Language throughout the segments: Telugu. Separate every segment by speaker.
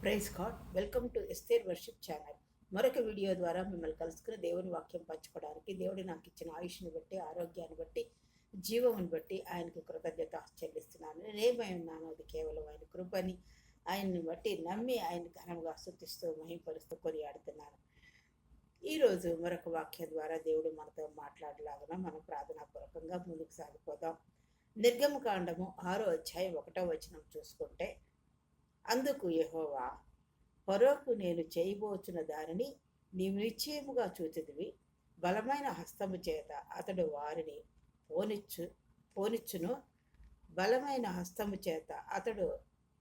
Speaker 1: Praise God. Welcome to Esther worship channel. మరొక వీడియో ద్వారా మిమ్మల్ని కలుసుకుని దేవుని వాక్యం పంచుకోవడానికి దేవుడు నాకు ఇచ్చిన ఆయుష్ని బట్టి, ఆరోగ్యాన్ని బట్టి, జీవమును బట్టి ఆయనకు కృతజ్ఞత చెల్లిస్తున్నాను. నేనేమై ఉన్నాను అది కేవలం ఆయన కృపని, ఆయన్ని బట్టి నమ్మి ఆయన ఘనంగా స్తుతిస్తూ మహింపరుస్తూ కొనియాడుతున్నాను. ఈరోజు మరొక వాక్యం ద్వారా దేవుడు మనతో మాట్లాడలాగున మనం ప్రార్థనాపూర్వకంగా ముందుకు సాగిపోదాం. నిర్గమకాండము 6వ అధ్యాయం 1వ వచనం చూసుకుంటే, అందుకు యెహోవా, ఫరోకు నేను చేయబోచున్న దానిని నీవు నిశ్చయముగా చూచెదవి. బలమైన హస్తము చేత అతడు వారిని పోనిచ్చును. బలమైన హస్తము చేత అతడు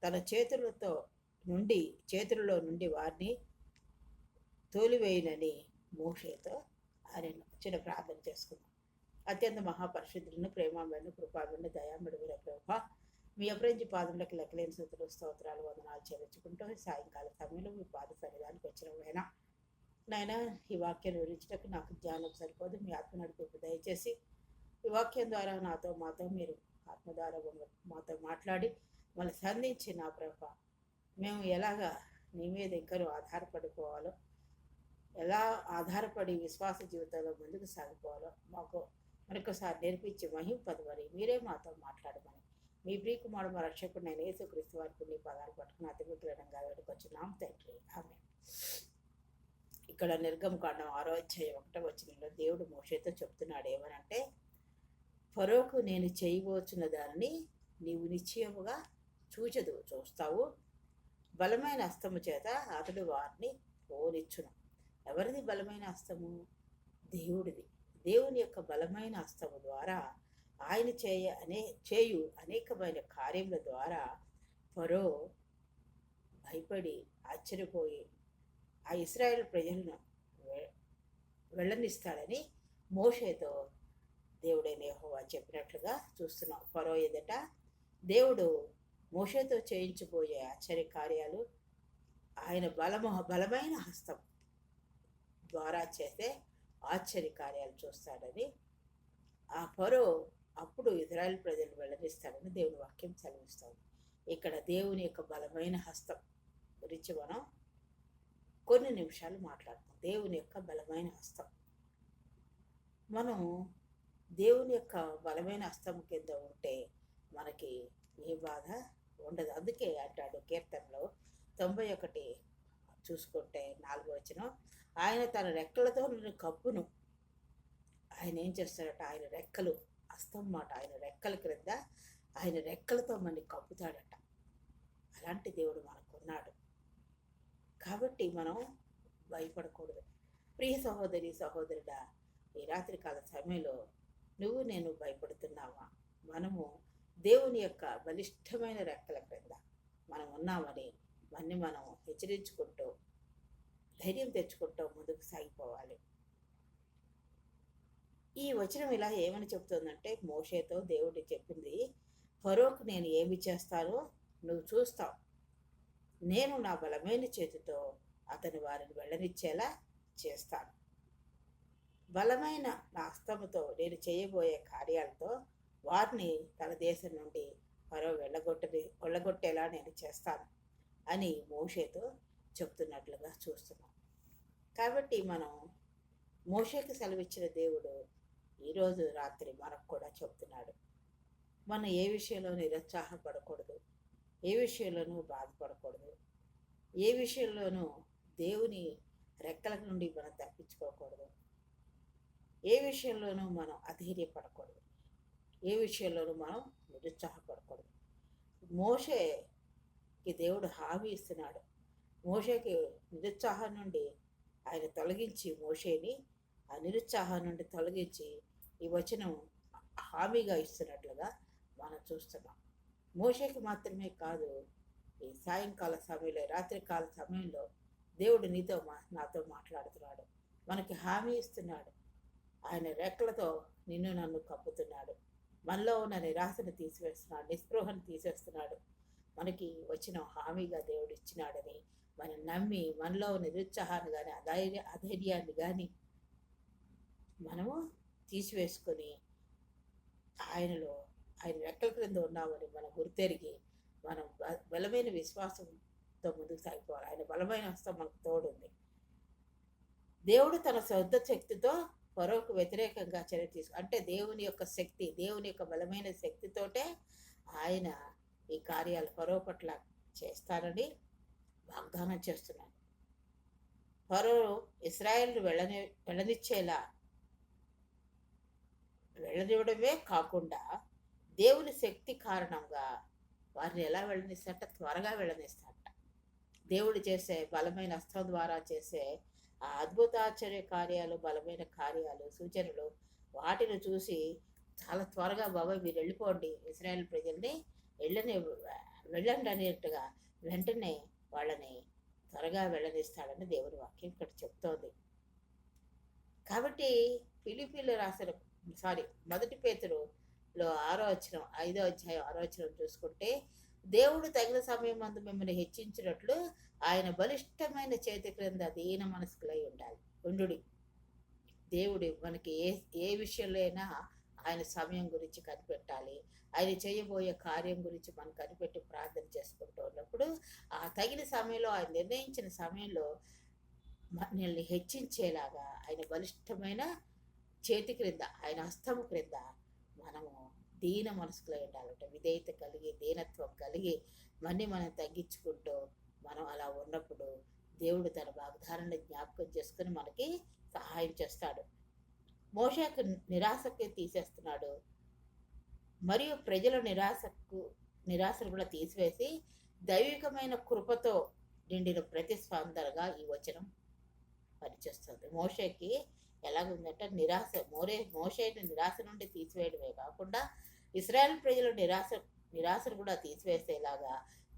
Speaker 1: తన చేతులలో నుండి వారిని తోలివేయునని మోషేతో ఆయన చిన్న ప్రార్థన చేసుకున్నాం. అత్యంత మహాపరిశుద్ధులను, ప్రేమామయులను, కృపామయులను, దయామయుడైన ప్రభువా, మీ అపరించి పాదములకు లెక్కలేని స్తుతులు, స్తోత్రాలు, వందనాలు చెల్లించుకుంటూ సాయంకాల సమయంలో మీ పాద సన్నిధానికి వచ్చిన నాయన, ఈ వాక్యాన్ని వివరించడానికి నాకు జ్ఞానం సరిపోదు. మీ ఆత్మ నడిపి దయచేసి ఈ వాక్యం ద్వారా మాతో మీరు ఆత్మ ద్వారా మాతో మాట్లాడి మళ్ళీ సంధించి, నా ప్రభ మేము ఎలాగా నీ మీద ఇంకా ఆధారపడిపోవాలో, ఎలా ఆధారపడి విశ్వాస జీవితంలో ముందుకు సాగిపోవాలో మాకు మరొకసారి నేర్పించి మహింపదమని, మీరే మాతో మాట్లాడమని మీ ప్రియకుమారుడు మా రక్షకుడు నేను యేసుక్రీస్తు వారికి నీ పదాలు పట్టుకుని అతిమిత్రుడంగా వేడుకొచ్చున్నాం తండ్రి, ఆమేన్. ఇక్కడ నిర్గమకాండం 6వ అధ్యాయం 1వ వచనంలో దేవుడు మోషేతో చెప్తున్నాడు ఏమనంటే, ఫరోకు నేను చేయబోచున్న దానిని నీవు నిశ్చయముగా చూస్తావు. బలమైన హస్తము చేత అతడు వారిని పోనిచ్చును. ఎవరిది బలమైన హస్తము? దేవుడిది. దేవుని యొక్క బలమైన హస్తము ద్వారా ఆయన చేయు అనేకమైన కార్యముల ద్వారా ఫరో భయపడి ఆశ్చర్యపోయి ఆ ఇశ్రాయేలు ప్రజలను వెళ్ళనిస్తాడని మోషేతో దేవుడైన యెహోవా చెప్పినట్లుగా చూస్తున్నాం. ఫరో ఎదుట దేవుడు మోషేతో చేయించబోయే ఆశ్చర్య కార్యాలు ఆయన బలమైన హస్తం ద్వారా చేసే ఆశ్చర్య కార్యాలు చూస్తాడని, ఆ ఫరో అప్పుడు ఇజ్రాయెల్ ప్రజలు వెళ్ళనిస్తాడని దేవుని వాక్యం సెలవిస్తాడు. ఇక్కడ దేవుని యొక్క బలమైన హస్తం గురించి మనం కొన్ని నిమిషాలు మాట్లాడుతాం. దేవుని యొక్క బలమైన హస్తం, మనం దేవుని యొక్క బలమైన హస్తం కింద ఉంటే మనకి ఏ బాధ ఉండదు. అందుకే అంటాడు కీర్తనలో 91 చూసుకుంటే 4వ వచనం, ఆయన తన రెక్కలతో నన్ను కప్పును. ఆయన ఏం చేస్తాడట? ఆయన రెక్కలు, హస్తం మాట, ఆయన రెక్కల క్రింద ఆయన రెక్కలతో మనని కప్పుతాడట. అలాంటి దేవుడు మనకున్నాడు. కాబట్టి మనం భయపడకూడదు. ప్రియ సహోదరి, సహోదరుడా, ఈ రాత్రికాల సమయంలో నేను భయపడుతున్నావా? మనము దేవుని యొక్క బలిష్టమైన రెక్కల క్రింద మనం ఉన్నామని మనం హెచ్చరించుకుంటూ ధైర్యం తెచ్చుకుంటూ ముందుకు సాగిపోవాలి. ఈ వచనం ఇలా ఏమని చెప్తుందంటే, మోషేతో దేవుడు చెప్పింది, ఫరోకు నేను ఏమి చేస్తానో నువ్వు చూస్తావు. నేను నా బలమైన చేతితో అతని వారిని వెళ్ళనిచ్చేలా చేస్తాను. బలమైన నా హస్తముతో నేను చేయబోయే కార్యాలతో వారిని తన దేశం నుండి ఫరో వెళ్ళగొట్టేలా నేను చేస్తాను అని మోషేతో చెప్తున్నట్లుగా చూస్తున్నాం. కాబట్టి మనం మోషేకి సెలవిచ్చిన దేవుడు ఈరోజు రాత్రి మనకు కూడా చెప్తున్నాడు. మనం ఏ విషయంలో నిరుత్సాహపడకూడదు, ఏ విషయంలోనూ బాధపడకూడదు, ఏ విషయంలోనూ దేవుని రెక్కల నుండి మనం తప్పించుకోకూడదు, ఏ విషయంలోనూ మనం అధైర్యపడకూడదు, ఏ విషయంలోనూ మనం నిరుత్సాహపడకూడదు. మోషేకి దేవుడు హామీ ఇస్తున్నాడు. మోషేకి నిరుత్సాహం నుండి ఆయన తొలగించి, మోషేని ఆ నిరుత్సాహం నుండి తొలగించి ఈ వచనం హామీగా ఇస్తున్నట్లుగా మనం చూస్తున్నాం. మోషేకి మాత్రమే కాదు, ఈ సాయంకాల సమయంలో, రాత్రికాల సమయంలో దేవుడు నాతో మాట్లాడుతున్నాడు, మనకి హామీ ఇస్తున్నాడు. ఆయన రెక్కలతో నన్ను కప్పుతున్నాడు. మనలో ఉన్న నిరాశను తీసివేస్తున్నాడు, నిస్పృహను తీసేస్తున్నాడు. మనకి వచ్చిన హామీగా దేవుడు ఇచ్చినాడని మనం నమ్మి మనలో నిరుత్సాహాన్ని కానీ అధైర్యాన్ని కానీ మనము తీసివేసుకొని ఆయన రెక్కల క్రింద ఉన్నామని మనం గుర్తెరిగి మనం బలమైన విశ్వాసం తో ముందుకు సాగిపోవాలి. ఆయన బలమైన హస్తం మనకు తోడుంది. దేవుడు తన సొంత శక్తితో ఫరోకు వ్యతిరేకంగా చర్య అంటే దేవుని యొక్క శక్తి, దేవుని యొక్క బలమైన శక్తితోటే ఆయన ఈ కార్యాలు ఫరో పట్ల చేస్తారని వాగ్దానం చేస్తున్నాడు. ఫరో ఇశ్రాయేలు వెళ్ళనివ్వడమే కాకుండా దేవుని శక్తి కారణంగా వారిని ఎలా వెళ్ళనిస్తాట, త్వరగా వెళ్ళనిస్తాట. దేవుడు చేసే బలమైన హస్తం ద్వారా చేసే ఆ అద్భుతాశ్చర్య కార్యాలు, బలమైన కార్యాలు, సూచనలు, వాటిని చూసి చాలా త్వరగా బాబాయ్ మీరు వెళ్ళిపోండి, ఇశ్రాయేల్ ప్రజల్ని వెళ్ళండి అనేట్టుగా వెంటనే వాళ్ళని త్వరగా వెళ్ళనిస్తాడని దేవుని వాక్యం ఇక్కడ చెప్తోంది. కాబట్టి ఫిలిప్పీలు రాసిన మొదటి పేతురులో 5వ అధ్యాయం 6వ వచనం చూసుకుంటే, దేవుడు తగిన సమయం అందు మిమ్మల్ని హెచ్చించినట్లు ఆయన బలిష్టమైన చేతి క్రింద దీన మనస్కులై ఉండు. దేవుడు మనకి ఏ విషయంలో అయినా ఆయన సమయం గురించి కనిపెట్టాలి. ఆయన చేయబోయే కార్యం గురించి మనం కనిపెట్టి ప్రార్థన చేసుకుంటూ ఉన్నప్పుడు ఆ తగిన సమయంలో, ఆయన నిర్ణయించిన సమయంలో మనల్ని హెచ్చించేలాగా ఆయన బలిష్టమైన చేతి క్రింద, ఆయన హస్తము క్రింద మనము దీన మనసుకులై ఉండాలంట. విధేయత కలిగి, దీనత్వం కలిగి మనం తగ్గించుకుంటూ మనం అలా ఉన్నప్పుడు దేవుడు తన వాగ్దానాన్ని జ్ఞాపకం చేసుకుని మనకి సహాయం చేస్తాడు. మోషేకు నిరాశకి తీసేస్తున్నాడు, మరియు ప్రజల నిరాశను కూడా తీసివేసి దైవికమైన కృపతో నిండిన ప్రతిస్పందనగా ఈ వచనం పనిచేస్తుంది. మోషేకి ఎలాగుందంటే మోషేని నిరాశ నుండి తీసివేయడమే కాకుండా ఇశ్రాయేల్ ప్రజల నిరాశను కూడా తీసివేసేలాగా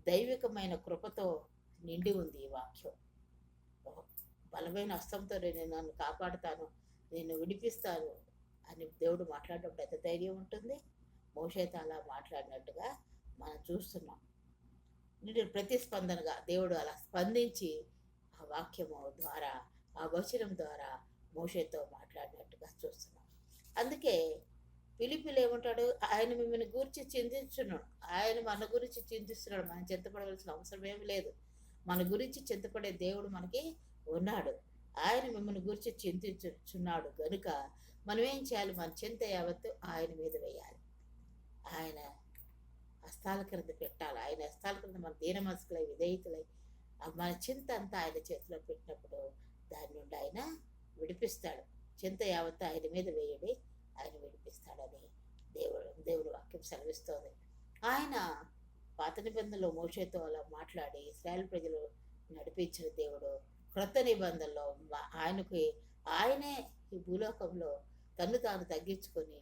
Speaker 1: దైవికమైన కృపతో నిండి ఉంది ఈ వాక్యం. బలమైన హస్తంతో నేను నన్ను కాపాడుతాను, నేను విడిపిస్తాను అని దేవుడు మాట్లాడినప్పుడు ఎంత ధైర్యం ఉంటుంది. మోషేతో అలా మాట్లాడినట్టుగా మనం చూస్తున్నాం. ప్రతిస్పందనగా దేవుడు అలా స్పందించి ఆ వాక్యము ద్వారా, ఆ వచనం ద్వారా మోషేతో మాట్లాడినట్టుగా చూస్తున్నాం. అందుకే ఫిలిప్పీలు ఏమంటాడు, ఆయన మిమ్మల్ని గురించి చింతించున్నాడు, ఆయన మన గురించి చింతిస్తున్నాడు. మనం చింతపడవలసిన అవసరం ఏమి లేదు. మన గురించి చింతపడే దేవుడు మనకి ఉన్నాడు. ఆయన మిమ్మల్ని గురించి చింతించున్నాడు కనుక మనం ఏం చేయాలి? మన చింత యావత్తు ఆయన మీద వేయాలి, ఆయన హస్తాల క్రింద పెట్టాలి. ఆయన హస్తాల క్రింద మన దీన మనసులై, విధేయతలై మన చింత అంతా ఆయన చేతిలో పెట్టినప్పుడు దాని నుండి ఆయన విడిపిస్తాడు. చింత యావత్తు ఆయన మీద వేయడి, ఆయన విడిపిస్తాడని దేవుడు వాక్యం సెలవిస్తోంది. ఆయన పాత నిబంధనలో మోషేతో అలా మాట్లాడి ఇశ్రాయేల్ ప్రజలు నడిపించిన దేవుడు క్రొత్త నిబంధనలో ఆయనే ఈ భూలోకంలో తను తాను తగ్గించుకొని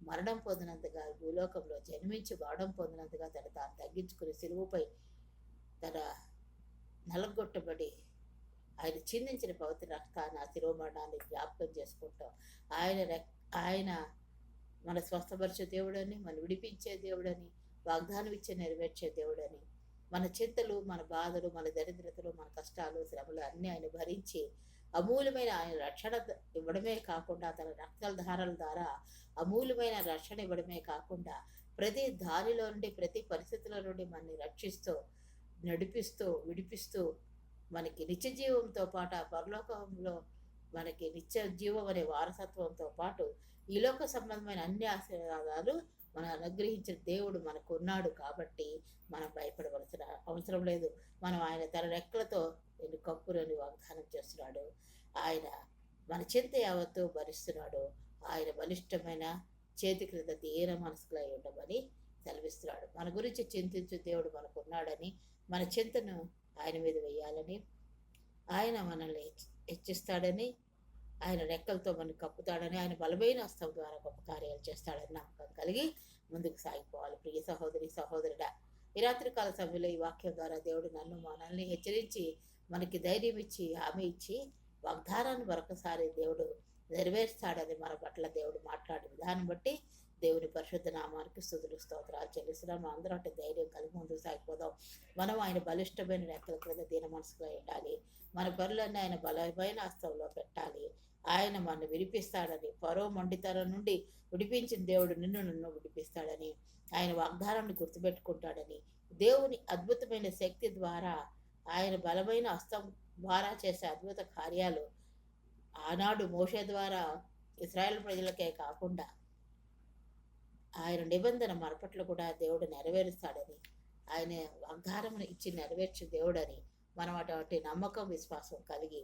Speaker 1: మరణం పొందినంతగా, భూలోకంలో జన్మించి మరణం పొందినంతగా తను తాను తగ్గించుకుని సిలువపై తన నలగొట్టబడి ఆయన చిందించిన పవిత్ర రక్తాన్ని, ఆ శిరోమరణాన్ని జ్ఞాపకం చేసుకుంటాం. ఆయన మన స్వస్థపరిచే దేవుడని, మన విడిపించే దేవుడని, వాగ్దానం ఇచ్చే నెరవేర్చే దేవుడని, మన చింతలు, మన బాధలు, మన దరిద్రతలు, మన కష్టాలు, శ్రమలు అన్నీ ఆయన భరించి అమూల్యమైన ఆయన రక్షణ ఇవ్వడమే కాకుండా, తన రక్తాల ధారాల ద్వారా అమూల్యమైన రక్షణ ఇవ్వడమే కాకుండా ప్రతి దానిలో నుండి, ప్రతి పరిస్థితుల నుండి మనని రక్షిస్తూ, నడిపిస్తూ, విడిపిస్తూ మనకి నిత్య జీవంతో పాటు ఆ పరలోకంలో మనకి నిత్య జీవం అనే వారసత్వంతో పాటు ఈ లోక సంబంధమైన అన్ని ఆశీర్వాదాలు మనం అనుగ్రహించిన దేవుడు మనకు ఉన్నాడు. కాబట్టి మనం భయపడవలసిన అవసరం లేదు. మనం ఆయన తన రెక్కలతో నేను కప్పులని వాగ్దానం చేస్తున్నాడు. ఆయన మన చింత యావత్తు భరిస్తున్నాడు. ఆయన బలిష్టమైన చేతి క్రింద దీన మనసులై ఉండమని సెలవిస్తున్నాడు. మన గురించి చింతించు దేవుడు మనకు ఉన్నాడని, మన చింతను ఆయన మీద వేయాలని, ఆయన మనల్ని హెచ్చిస్తాడని, ఆయన రెక్కలతో మనల్ని కప్పుతాడని, ఆయన బలమైన హస్తం ద్వారా గొప్ప కార్యాలు చేస్తాడని నమ్మకం కలిగి ముందుకు సాగిపోవాలి. ప్రియ సహోదరి, సహోదరుడా, ఈ రాత్రికాల సమయంలో ఈ వాక్యం ద్వారా దేవుడు మనల్ని హెచ్చరించి మనకి ధైర్యం ఇచ్చి, హామీ ఇచ్చి, వాగ్దానాన్ని మరొకసారి దేవుడు నెరవేర్స్తాడని మన పట్ల దేవుడు మాట్లాడే విధానం బట్టి దేవుని పరిశుద్ధ నామానికి స్తుతులు, స్తోత్రాలు చెల్లిస్తున్నాం. అందరూ అంటే ధైర్యం కలిగి ముందుకు సాగిపోదాం. మనం ఆయన బలిష్టమైన రెక్కల క్రింద దీన మనసుగా ఉండాలి. మన పనులన్నీ ఆయన బలమైన హస్తంలో పెట్టాలి. ఆయన మనల్ని విడిపిస్తాడని, ఫరో మొండితనం నుండి విడిపించిన దేవుడు నన్ను విడిపిస్తాడని, ఆయన వాగ్దానాన్ని గుర్తుపెట్టుకుంటాడని, దేవుని అద్భుతమైన శక్తి ద్వారా ఆయన బలమైన హస్తం ద్వారా చేసే అద్భుత కార్యాలు ఆనాడు మోషే ద్వారా ఇశ్రాయేల్ ప్రజలకే కాకుండా ఆయన నిబంధన మరపట్లు కూడా దేవుడు నెరవేరుస్తాడని, ఆయన వాగ్దానమును ఇచ్చి నెరవేర్చే దేవుడని మనం అటువంటి నమ్మకం విశ్వాసం కలిగి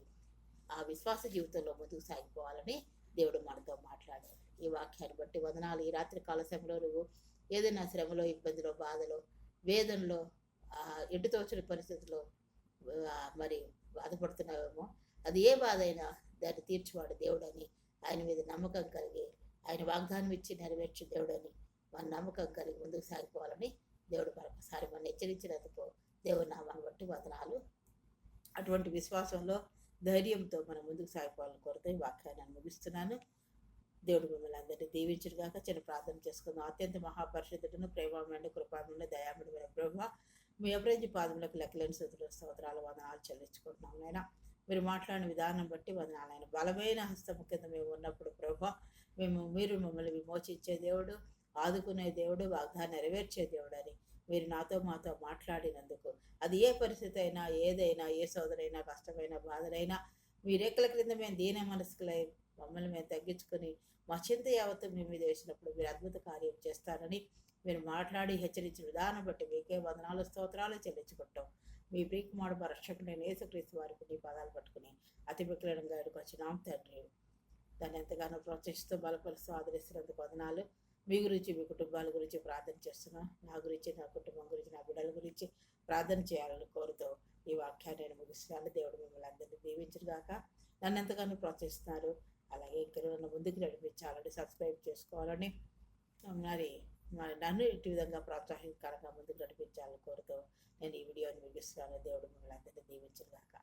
Speaker 1: ఆ విశ్వాస జీవితంలో ముందుకు సాగిపోవాలని దేవుడు మనతో మాట్లాడారు. ఈ వాక్యాన్ని బట్టి వందనాలు. ఈ రాత్రి కాల సమయంలో నువ్వు ఏదైనా శ్రమలో, ఇబ్బందిలో, బాధలో, వేదనలో, ఎటుతోచని పరిస్థితుల్లో మరి బాధపడుతున్నావేమో, అది ఏ బాధ అయినా దాన్ని తీర్చివాడు దేవుడని, ఆయన మీద నమ్మకం కలిగి ఆయన వాగ్దానం ఇచ్చి నెరవేర్చే దేవుడని మన నమ్మకం కలిగి ముందుకు సాగిపోవాలని దేవుడు మరొకసారి మనం హెచ్చరించినందుకు దేవుడి నామాన్ని బట్టి వందనాలు. అటువంటి విశ్వాసంలో ధైర్యంతో మనం ముందుకు సాగిపోవాలని కోరుతూ ఈ వాక్యాన్ని ముగిస్తున్నాను. దేవుడు మిమ్మల్ని అందరినీ దీవించుగాక. చిన్న ప్రార్థన చేసుకుందాం. అత్యంత మహాపరిశుద్ధుడును, ప్రేమమైన కృపామైన దయామయుడైన ప్రభువా, మీ అభివృద్ధి పాదములకు లెక్కలేని స్థుతులు స్తోత్రాలు వందనాలు చెల్లించుకుంటున్నాం. నాయన మీరు మాట్లాడిన విధానం బట్టి వందనాలైన బలమైన హస్తము కింద మేము ఉన్నప్పుడు ప్రభువా, మీరు మమ్మల్ని విమోచించే దేవుడు, ఆదుకునే దేవుడు, వాగ్దానం నెరవేర్చే దేవుడు అని మీరు నాతో మాతో మాట్లాడినందుకు, అది ఏ పరిస్థితి అయినా, ఏదైనా, ఏ సోదరైనా, కష్టమైన బాధలైనా మీ రెక్కల క్రింద మేము దీన మనసుకులై మమ్మల్ని మేము తగ్గించుకొని మా చింత యావత్తు మీ మీద వేసినప్పుడు మీరు అద్భుత కార్యం చేస్తారని మీరు మాట్లాడి హెచ్చరించిన విధానం బట్టి మీకే వందనాలు స్తోత్రాలు చెల్లించుకుంటాం. మీ ప్రియకుమారుడు రక్షకుడైన యేసుక్రీస్తు వారికి నీ పదాలు పట్టుకుని అతి వికలంగా ఇక్కడికి వచ్చినాం తండ్రి. దాన్ని ఎంతగానో ప్రోత్సహిస్తూ బలపరుస్తూ ఆదరిస్తున్నందుకు వందనాలు. మీ గురించి, మీ కుటుంబాల గురించి ప్రార్థన చేస్తున్నాం. నా గురించి, నా కుటుంబం గురించి, నా బిడ్డల గురించి ప్రార్థన చేయాలని కోరుతూ ఈ వాక్యాన్ని నేను ముగిస్తున్నాను. దేవుడు మిమ్మల్ని అందరినీ దీవించుగాక. నన్ను ఎంతగానో ప్రోత్సహిస్తున్నారు. అలాగే ఇంకా నన్ను ముందుకు నడిపించాలని, సబ్స్క్రైబ్ చేసుకోవాలని, మరి నన్ను ఇటు విధంగా ప్రోత్సాహకరంగా ముందుకు నడిపించాలని కోరుతూ నేను ఈ వీడియోని ముగిస్తున్నాను. దేవుడు మిమ్మల్ని అందరినీ దీవించుగాక.